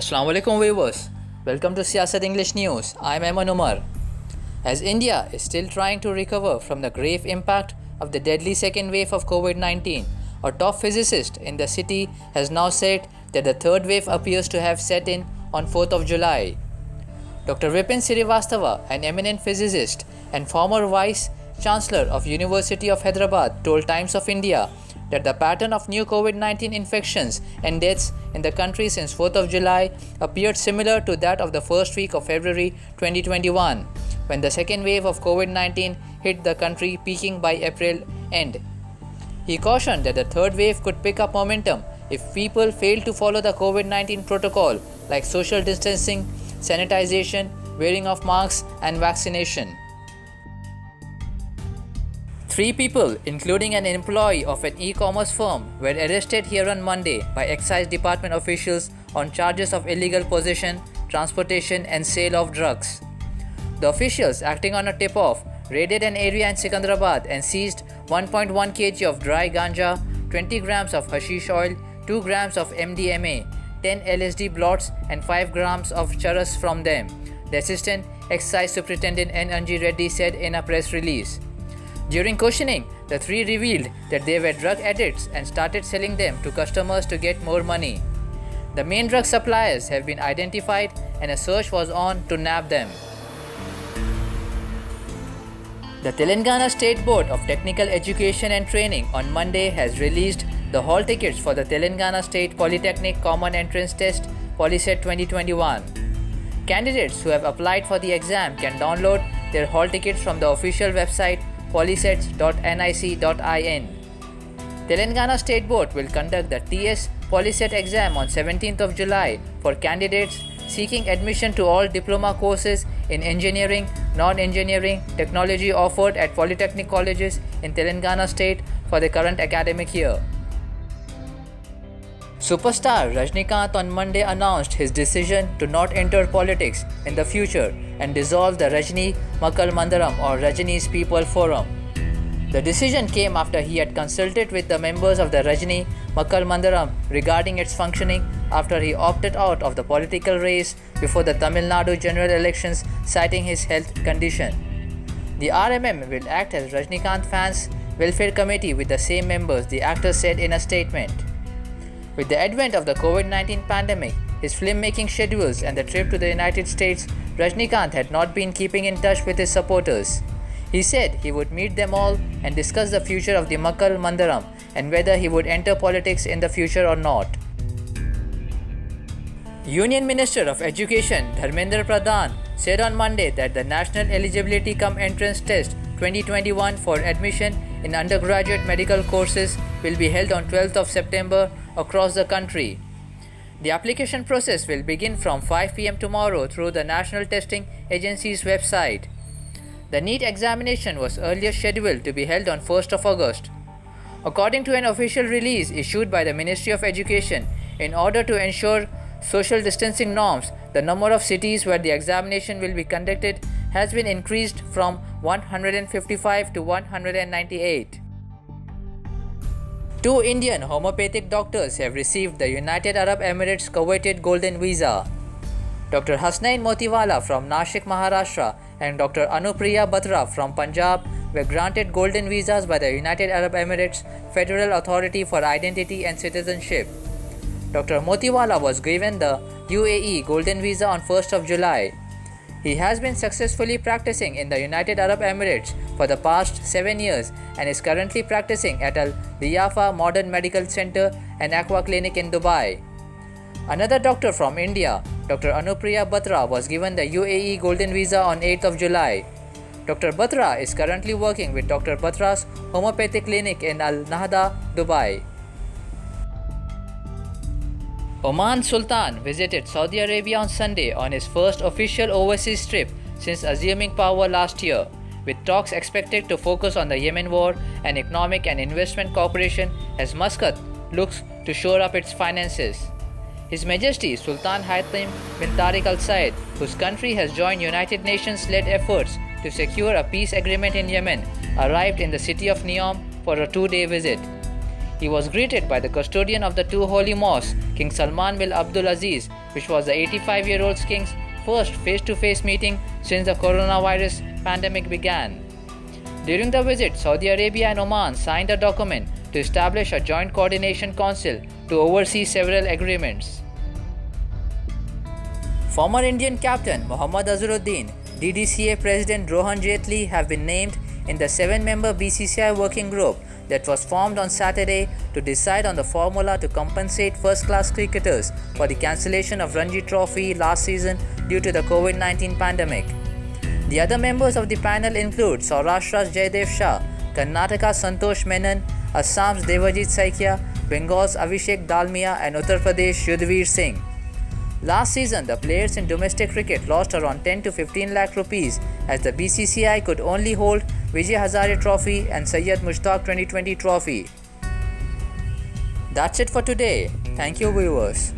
Assalamu alaikum viewers. Welcome to Siyasat English News. I'm Ayman Umar. As India is still trying to recover from the grave impact of the deadly second wave of COVID-19, a top physicist in the city has now said that the third wave appears to have set in on 4th of July. Dr. Vipin Srivastava, an eminent physicist and former Vice Chancellor of University of Hyderabad, told Times of India that the pattern of new COVID-19 infections and deaths in the country since 4th of July appeared similar to that of the first week of February 2021, when the second wave of COVID-19 hit the country, peaking by April end. He cautioned that the third wave could pick up momentum if people fail to follow the COVID-19 protocol like social distancing, sanitization, wearing of masks, and vaccination. 3 people, including an employee of an e-commerce firm, were arrested here on Monday by Excise Department officials on charges of illegal possession, transportation, and sale of drugs. The officials, acting on a tip-off, raided an area in Secunderabad and seized 1.1 kg of dry ganja, 20 grams of hashish oil, 2 grams of MDMA, 10 LSD blots, and 5 grams of charas from them, the Assistant Excise Superintendent N. Anji Reddy said in a press release. During questioning, the 3 revealed that they were drug addicts and started selling them to customers to get more money. The main drug suppliers have been identified and a search was on to nab them. The Telangana State Board of Technical Education and Training on Monday has released the hall tickets for the Telangana State Polytechnic Common Entrance Test Polyset 2021. Candidates who have applied for the exam can download their hall tickets from the official website polysets.nic.in. Telangana State Board will conduct the TS Polyset exam on 17th of July for candidates seeking admission to all diploma courses in engineering, non-engineering, technology offered at polytechnic colleges in Telangana state for the current academic year. Superstar Rajinikanth on Monday announced his decision to not enter politics in the future and dissolve the Rajini Makkal Mandaram or Rajini's People Forum. The decision came after he had consulted with the members of the Rajini Makkal Mandaram regarding its functioning after he opted out of the political race before the Tamil Nadu general elections, citing his health condition. The RMM will act as Rajinikanth fans' welfare committee with the same members, the actor said in a statement. With the advent of the COVID-19 pandemic, his filmmaking schedules and the trip to the United States, Rajinikanth had not been keeping in touch with his supporters. He said he would meet them all and discuss the future of the Makkal Mandaram and whether he would enter politics in the future or not. Union Minister of Education Dharmendra Pradhan said on Monday that the National Eligibility Cum Entrance Test 2021 for admission in undergraduate medical courses will be held on 12th of September across the country. The application process will begin from 5 p.m. tomorrow through the National Testing Agency's website. The NEET examination was earlier scheduled to be held on 1st of August. According to an official release issued by the Ministry of Education, in order to ensure social distancing norms, the number of cities where the examination will be conducted has been increased from 155 to 198. 2 Indian homeopathic doctors have received the United Arab Emirates coveted Golden Visa. Dr. Hasnain Motiwala from Nashik, Maharashtra and Dr. Anupriya Batra from Punjab were granted Golden Visas by the United Arab Emirates Federal Authority for Identity and Citizenship. Dr. Motiwala was given the UAE Golden Visa on 1st of July. He has been successfully practicing in the United Arab Emirates for the past 7 years and is currently practicing at Al Liyafa Modern Medical Center and Aqua Clinic in Dubai. Another doctor from India, Dr. Anupriya Batra, was given the UAE Golden Visa on 8th of July. Dr. Batra is currently working with Dr. Batra's homeopathic clinic in Al Nahda, Dubai. Oman Sultan visited Saudi Arabia on Sunday on his first official overseas trip since assuming power last year, with talks expected to focus on the Yemen war and economic and investment cooperation as Muscat looks to shore up its finances. His Majesty Sultan Haitham bin Tariq Al Said, whose country has joined United Nations-led efforts to secure a peace agreement in Yemen, arrived in the city of Neom for a 2-day visit. He was greeted by the custodian of the 2 holy mosques, King Salman bin Abdul Aziz, which was the 85-year-old king's first face-to-face meeting since the coronavirus pandemic began. During the visit, Saudi Arabia and Oman signed a document to establish a joint coordination council to oversee several agreements. Former Indian captain Mohammad Azharuddin, DDCA President Rohan Jaitley have been named in the 7-member BCCI working group that was formed on Saturday to decide on the formula to compensate first-class cricketers for the cancellation of Ranji Trophy last season due to the COVID-19 pandemic. The other members of the panel include Saurashtra's Jaydev Shah, Karnataka's Santosh Menon, Assam's Devajit Saikia, Bengal's Abhishek Dalmia and Uttar Pradesh Yudhvir Singh. Last season, the players in domestic cricket lost around 10 to 15 lakh rupees as the BCCI could only hold Vijay Hazare Trophy and Syed Mushtaq 2020 Trophy. That's it for today. Thank you, viewers.